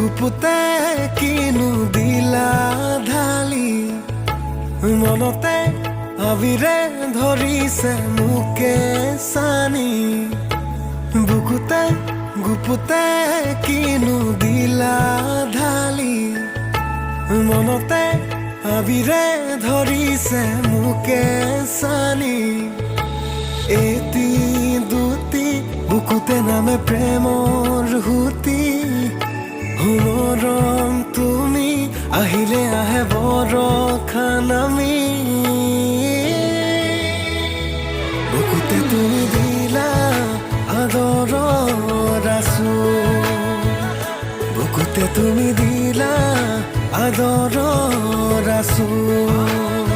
বুকুতে কিনো দিলা ঢালি মনতে আবিৰে ধৰিছে মোকে চানি বুকুতে গুপুতে কিনো দিলা ঢালি মনতে আবিৰে ধৰিছে মোকে চানি এটি দুটি বুকুতে নামে প্ৰেমৰ হুতি মৰম তুমি আহিলে আহে বৰষা নামি বুকুতে তুমি দিলা আদৰৰ আঁচোৰ বুকুতে তুমি দিলা আদৰৰ আঁচোৰ